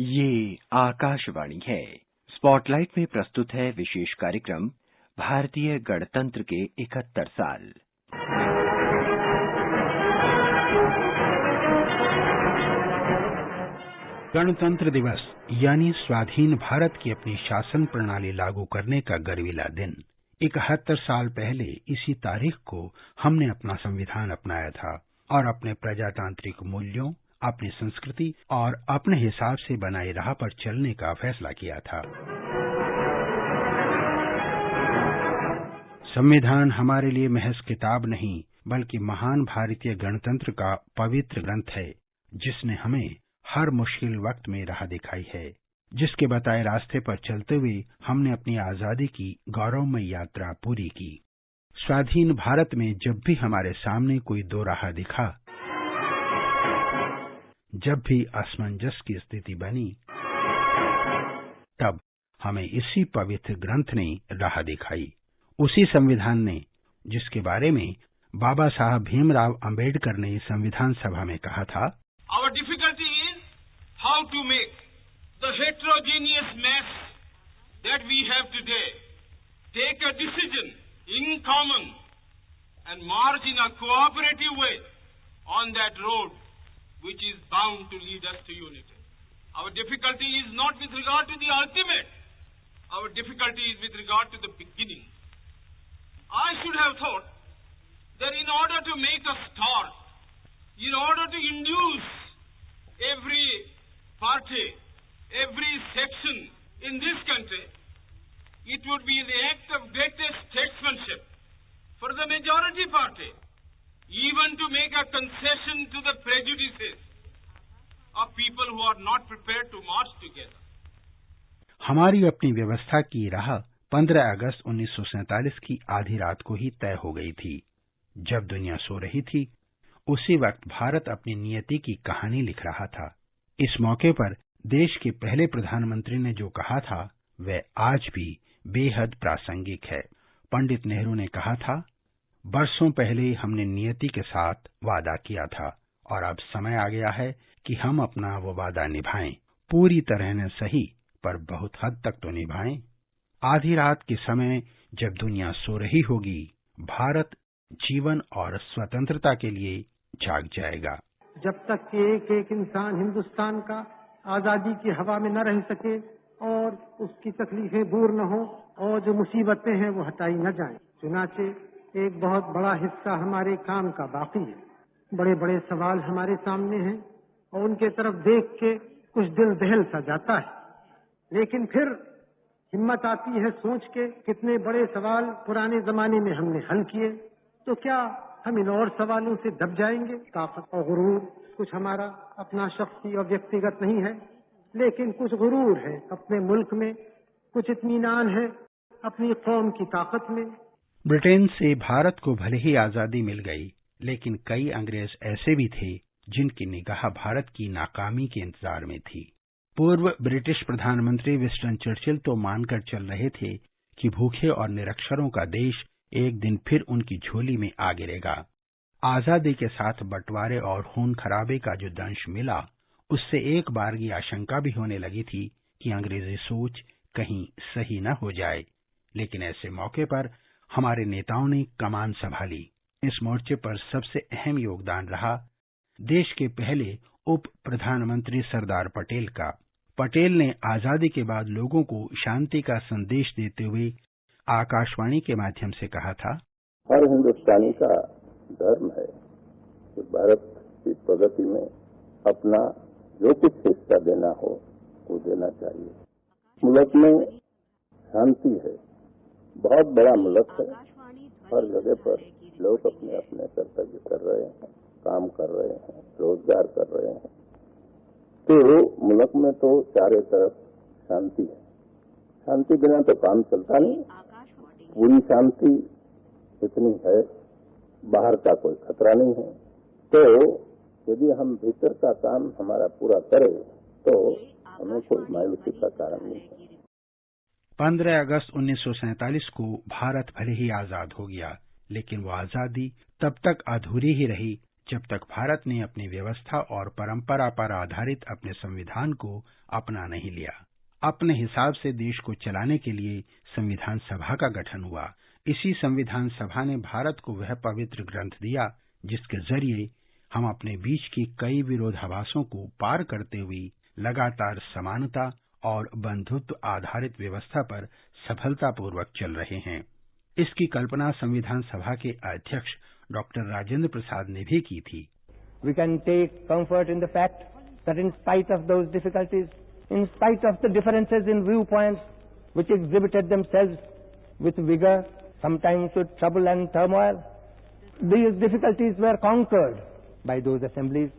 ये आकाशवाणी है। स्पॉटलाइट में प्रस्तुत है विशेष कार्यक्रम भारतीय गणतंत्र के 71 साल। गणतंत्र दिवस यानी स्वाधीन भारत की अपनी शासन प्रणाली लागू करने का गर्वीला दिन। 71 साल पहले इसी तारीख को हमने अपना संविधान अपनाया था और अपने प्रजातांत्रिक मूल्यों, अपनी संस्कृति और अपने हिसाब से बनाई राह पर चलने का फैसला किया था। संविधान हमारे लिए महज किताब नहीं, बल्कि महान भारतीय गणतंत्र का पवित्र ग्रंथ है, जिसने हमें हर मुश्किल वक्त में राह दिखाई है, जिसके बताए रास्ते पर चलते हुए हमने अपनी आजादी की गौरवमय यात्रा पूरी की। स्वाधीन भारत में जब भी हमारे सामने कोई दो राह दिखा, जब भी असमंजस की स्थिति बनी, तब हमें इसी पवित्र ग्रंथ ने राह दिखाई। उसी संविधान ने, जिसके बारे में बाबा साहब भीमराव अंबेडकर ने संविधान सभा में कहा था, Our difficulty is how to make the heterogeneous mass that we have today take a decision in common and march in a cooperative way on that road which is bound to lead us to unity. Our difficulty is not with regard to the ultimate. Our difficulty is with regard to the beginning. I should have thought that in order to make a start, in order to induce every party, every section in this country, it would be the act of greatest statesmanship for the majority party, even to make a concession to the prejudices of people who are not prepared to march together. हमारी अपनी व्यवस्था की राह 15 अगस्त 1947 की आधी रात को ही तय हो गई थी। जब दुनिया सो रही थी, उसी वक्त भारत अपनी नियति की कहानी लिख रहा था। इस मौके पर देश के पहले प्रधानमंत्री ने जो कहा था, वह आज भी बेहद प्रासंगिक है। पंडित नेहरू ने कहा था, बरसों पहले हमने नियति के साथ वादा किया था और अब समय आ गया है कि हम अपना वो वादा निभाएं। पूरी तरह न सही, पर बहुत हद तक तो निभाएं। आधी रात के समय जब दुनिया सो रही होगी, भारत जीवन और स्वतंत्रता के लिए जाग जाएगा। जब तक कि एक एक इंसान हिंदुस्तान का आजादी की हवा में न रह सके और उसकी तकलीफें दूर न हो और जो मुसीबतें हैं वो हटाई न जाएं। चुनाचे एक बहुत बड़ा हिस्सा हमारे काम का बाकी है। बड़े बड़े सवाल हमारे सामने हैं और उनके तरफ देख के कुछ दिल दहल सा जाता है, लेकिन फिर हिम्मत आती है सोच के कितने बड़े सवाल पुराने जमाने में हमने हल किए, तो क्या हम इन और सवालों से दब जाएंगे? ताकत और गुरूर कुछ हमारा अपना शख्सी और व्यक्तिगत नहीं है, लेकिन कुछ गुरूर है अपने मुल्क में, कुछ इत्मीनान है अपनी कौम की ताकत में। ब्रिटेन से भारत को भले ही आजादी मिल गई, लेकिन कई अंग्रेज ऐसे भी थे जिनकी निगाह भारत की नाकामी के इंतजार में थी। पूर्व ब्रिटिश प्रधानमंत्री विंस्टन चर्चिल तो मानकर चल रहे थे कि भूखे और निरक्षरों का देश एक दिन फिर उनकी झोली में आ गिरेगा। आजादी के साथ बंटवारे और खून खराबे का जो दंश मिला, उससे एक बार की आशंका भी होने लगी थी कि अंग्रेजी सोच कहीं सही न हो जाए। लेकिन ऐसे मौके पर हमारे नेताओं ने कमान संभाली। इस मोर्चे पर सबसे अहम योगदान रहा देश के पहले उप प्रधानमंत्री सरदार पटेल का। पटेल ने आजादी के बाद लोगों को शांति का संदेश देते हुए आकाशवाणी के माध्यम से कहा था, हर हिंदुस्तानी का धर्म है कि भारत की प्रगति में अपना जो कुछ हिस्सा देना हो वो देना चाहिए। मुल्क में शांति है, बहुत बड़ा मुल्क है, हर जगह पर लोग अपने अपने कर्तव्य कर रहे हैं, काम कर रहे हैं, रोजगार कर रहे हैं, तो मुल्क में तो चारों तरफ शांति है। शांति बिना तो काम चलता नहीं। पूरी शांति इतनी है, बाहर का कोई खतरा नहीं है, तो यदि हम भीतर का काम हमारा पूरा करें तो हमें कोई मायूसी का कारण नहीं है। 15 अगस्त 1947 को भारत भले ही आजाद हो गया, लेकिन वो आजादी तब तक अधूरी ही रही जब तक भारत ने अपनी व्यवस्था और परंपरा पर आधारित अपने संविधान को अपना नहीं लिया। अपने हिसाब से देश को चलाने के लिए संविधान सभा का गठन हुआ। इसी संविधान सभा ने भारत को वह पवित्र ग्रंथ दिया जिसके जरिए हम अपने बीच की कई विरोधाभासों को पार करते हुए लगातार समानता और बंधुत्व आधारित व्यवस्था पर सफलतापूर्वक चल रहे हैं। इसकी कल्पना संविधान सभा के अध्यक्ष डॉक्टर राजेंद्र प्रसाद ने भी की थी। We can take comfort in the fact that in spite of those difficulties, in spite of the differences in viewpoints which exhibited themselves with vigor, sometimes with trouble and turmoil, these difficulties were conquered by those assemblies,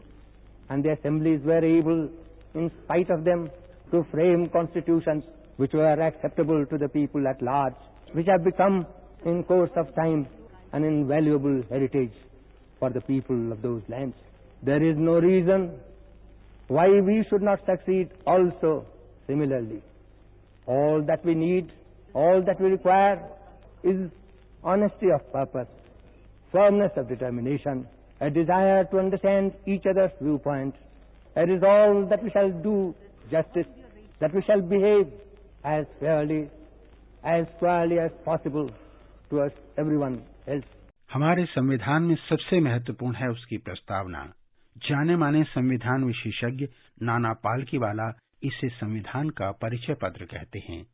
and the assemblies were able, in spite of them, to frame constitutions which were acceptable to the people at large, which have become, in course of time, an invaluable heritage for the people of those lands. There is no reason why we should not succeed also similarly. All that we need, all that we require is honesty of purpose, firmness of determination, a desire to understand each other's viewpoint, a resolve that we shall do justice, that we shall behave as fairly, as squarely as possible towards everyone else. हमारे संविधान में सबसे महत्वपूर्ण है उसकी प्रस्तावना। जाने माने संविधान विशेषज्ञ नाना पालकीवाला इसे संविधान का परिचय पत्र कहते हैं।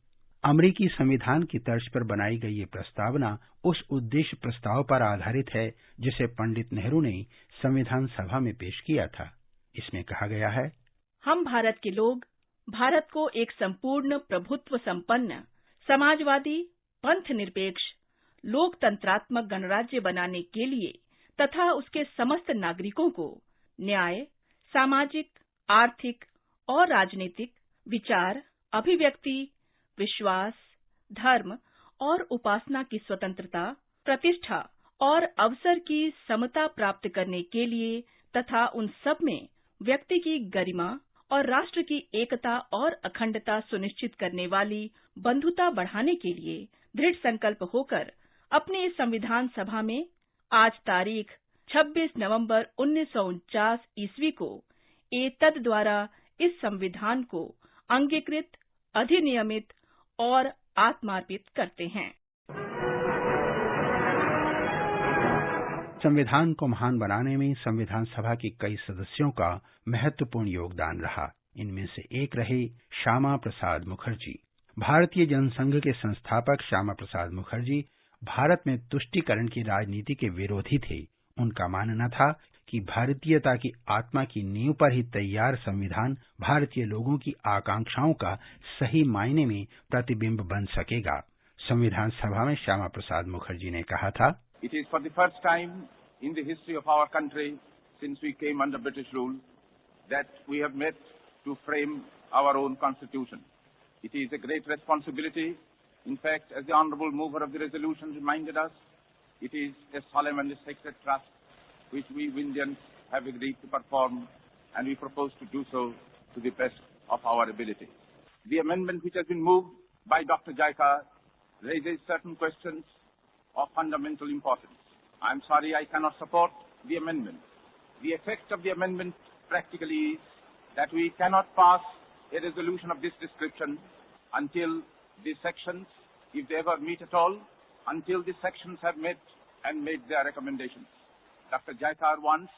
अमेरिकी संविधान की तर्ज पर बनाई गई ये प्रस्तावना उस उद्देश्य प्रस्ताव पर आधारित है जिसे पंडित नेहरू ने संविधान सभा में पेश किया था। इसमें कहा गया है, हम भारत के लोग भारत को एक संपूर्ण प्रभुत्व संपन्न समाजवादी पंथ निरपेक्ष लोकतंत्रात्मक गणराज्य बनाने के लिए तथा उसके समस्त नागरिकों को न्याय, सामाजिक, आर्थिक और राजनीतिक विचार, अभिव्यक्ति, विश्वास, धर्म और उपासना की स्वतंत्रता, प्रतिष्ठा और अवसर की समता प्राप्त करने के लिए तथा उन सब में व्यक्ति की गरिमा और राष्ट्र की एकता और अखंडता सुनिश्चित करने वाली बंधुता बढ़ाने के लिए दृढ़ संकल्प होकर अपने इस संविधान सभा में आज तारीख 26 नवंबर 1949 ईस्वी को एतद द्वारा इस संविधान को अंगीकृत, अधिनियमित और आत्मार्पित करते हैं। संविधान को महान बनाने में संविधान सभा के कई सदस्यों का महत्वपूर्ण योगदान रहा। इनमें से एक रहे श्यामा प्रसाद मुखर्जी। भारतीय जनसंघ के संस्थापक श्यामा प्रसाद मुखर्जी भारत में तुष्टीकरण की राजनीति के विरोधी थे। उनका मानना था कि भारतीयता की आत्मा की नींव पर ही तैयार संविधान भारतीय लोगों की आकांक्षाओं का सही मायने में प्रतिबिंब बन सकेगा। संविधान सभा में श्यामा प्रसाद मुखर्जी ने कहा था, It is for the first time in the history of our country since we came under British rule that we have met to frame our own constitution. It is a great responsibility. In fact, as the honorable mover of the resolution reminded us, it is a solemn and a sacred trust which we Indians have agreed to perform, and we propose to do so to the best of our ability. The amendment which has been moved by Dr. Jaikar raises certain questions of fundamental importance. I am sorry I cannot support the amendment. The effect of the amendment practically is that we cannot pass a resolution of this description until the sections, if they ever meet at all, until the sections have met and made their recommendations. Dr. Jaikar wants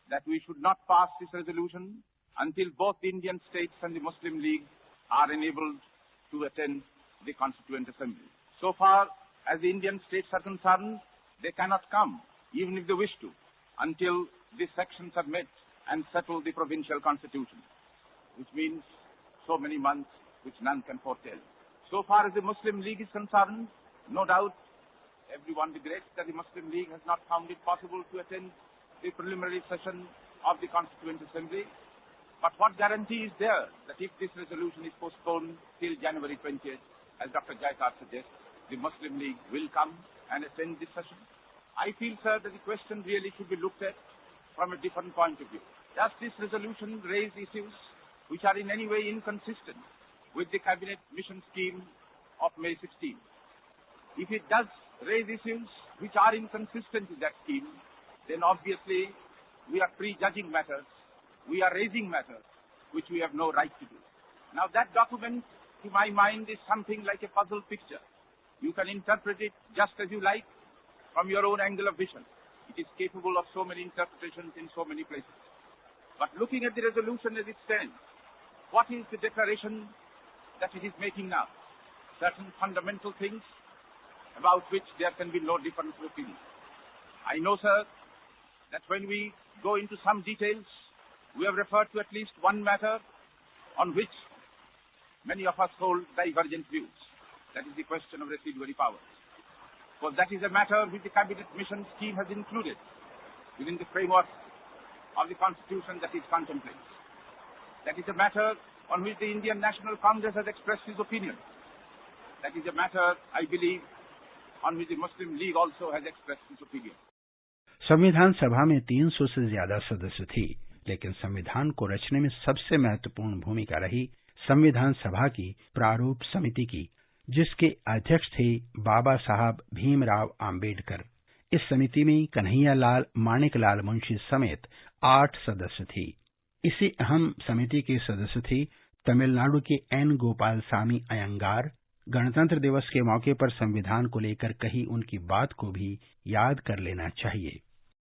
that we should not pass this resolution until both the Indian states and the Muslim League are enabled to attend the Constituent Assembly. So far as the Indian states are concerned, they cannot come, even if they wish to, until the sections have met and settled the provincial constitution, which means so many months which none can foretell. So far as the Muslim League is concerned, no doubt everyone regrets that the Muslim League has not found it possible to attend the preliminary session of the Constituent Assembly. But what guarantee is there that if this resolution is postponed till January 20th, as Dr. Jaikar suggests, the Muslim League will come and attend this session? I feel, sir, that the question really should be looked at from a different point of view. Does this resolution raise issues which are in any way inconsistent with the Cabinet Mission Scheme of May 16? If it does raise issues which are inconsistent with that scheme, then obviously we are prejudging matters, we are raising matters which we have no right to do. Now that document, to my mind, is something like a puzzle picture. You can interpret it just as you like from your own angle of vision. It is capable of so many interpretations in so many places. But looking at the resolution as it stands, what is the declaration that it is making now? Certain fundamental things about which there can be no difference of opinion. I know, sir, that when we go into some details, we have referred to at least one matter on which many of us hold divergent views. That is the question of residuary powers. Because that is a matter which the Cabinet Mission scheme has included within the framework of the Constitution that it contemplates. That is a matter on which the Indian National Congress has expressed his opinion. That is a matter, I believe, on which the Muslim League also has expressed his opinion. संविधान सभा में 300 से ज्यादा सदस्य थे, लेकिन संविधान को रचने में सबसे महत्वपूर्ण भूमिका रही संविधान सभा की प्रारूप समिति की, जिसके अध्यक्ष थे बाबा साहब भीमराव आम्बेडकर। इस समिति में कन्हैया लाल माणिकलाल मुंशी समेत 8 सदस्य थे। इसी अहम समिति के सदस्य थे तमिलनाडु के एन गोपालसामी अयंगार। गणतंत्र दिवस के मौके पर संविधान को लेकर कही उनकी बात को भी याद कर लेना चाहिए।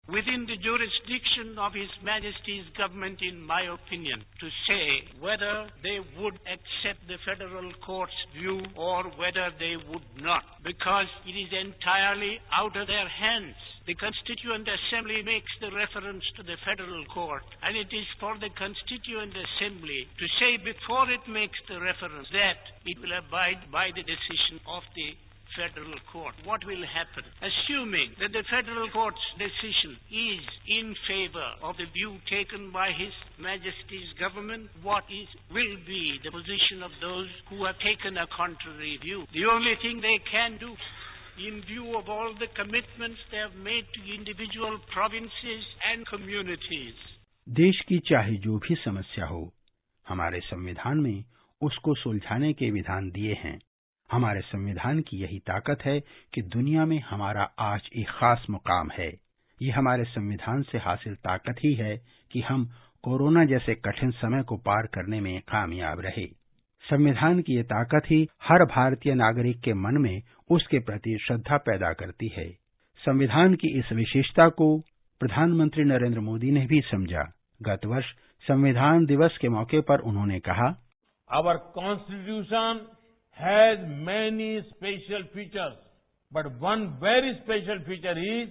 Within the jurisdiction of His Majesty's government, in my opinion, to say whether they would accept the federal court's view or whether they would not, because it is entirely out of their hands. The Constituent Assembly makes the reference to the federal court, and it is for the Constituent Assembly to say before it makes the reference that it will abide by the decision of the federal court. What will happen? Assuming that the federal court's decision is in favor of the view taken by His Majesty's government, what will be the position of those who have taken a contrary view? The only thing they can do, in view of all the commitments they have made to individual provinces and communities. देश की चाहे जो भी समस्या हो, हमारे संविधान में उसको सुलझाने के विधान दिए हैं। हमारे संविधान की यही ताकत है कि दुनिया में हमारा आज एक खास मुकाम है। ये हमारे संविधान से हासिल ताकत ही है कि हम कोरोना जैसे कठिन समय को पार करने में कामयाब रहे। संविधान की ये ताकत ही हर भारतीय नागरिक के मन में उसके प्रति श्रद्धा पैदा करती है। संविधान की इस विशेषता को प्रधानमंत्री नरेंद्र मोदी ने भी समझा। गत वर्ष संविधान दिवस के मौके पर उन्होंने कहा, Our Constitution has many special features, but one very special feature is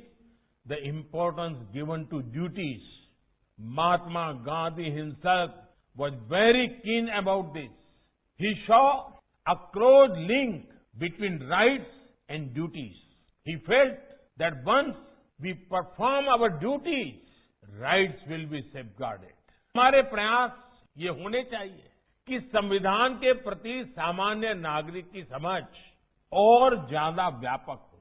the importance given to duties. Mahatma Gandhi himself was very keen about this. He saw a close link between rights and duties. He felt that once we perform our duties, rights will be safeguarded. हमारे प्रयास ये होने चाहिए कि संविधान के प्रति सामान्य नागरिक की समझ और ज्यादा व्यापक हो।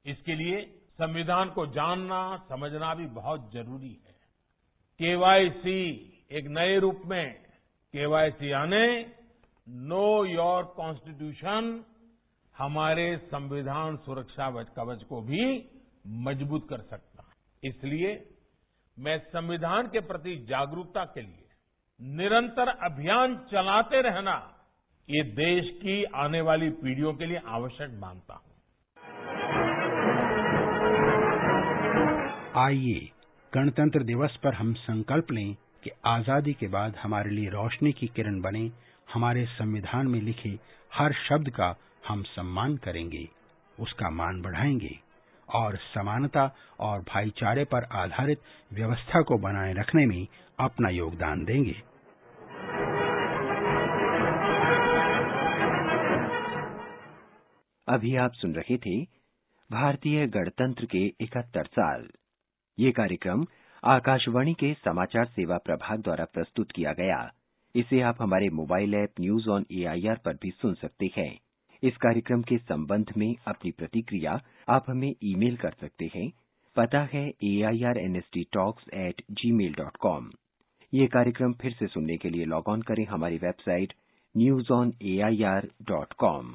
इसके लिए संविधान को जानना, समझना भी बहुत जरूरी है। केवाईसी एक नए रूप में, केवाईसी यानी नो योर कॉन्स्टिट्यूशन, हमारे संविधान सुरक्षा कवच को भी मजबूत कर सकता है। इसलिए मैं संविधान के प्रति जागरूकता के लिए निरंतर अभियान चलाते रहना ये देश की आने वाली पीढ़ियों के लिए आवश्यक मानता हूं। आइए गणतंत्र दिवस पर हम संकल्प लें कि आजादी के बाद हमारे लिए रोशनी की किरण बने। हमारे संविधान में लिखे हर शब्द का हम सम्मान करेंगे, उसका मान बढ़ाएंगे और समानता और भाईचारे पर आधारित व्यवस्था को बनाए रखने में अपना योगदान देंगे। अभी आप सुन रहे थे भारतीय गणतंत्र के 71 साल। ये कार्यक्रम आकाशवाणी के समाचार सेवा प्रभाग द्वारा प्रस्तुत किया गया। इसे आप हमारे mobile app news on AIR पर भी सुन सकते हैं। इस कार्यक्रम के संबंध में अपनी प्रतिक्रिया आप हमें ईमेल कर सकते हैं। पता है airnsttalks@gmail.com। ये कार्यक्रम फिर से सुनने के लिए लॉग ऑन करें हमारी वेबसाइट newsonair.com।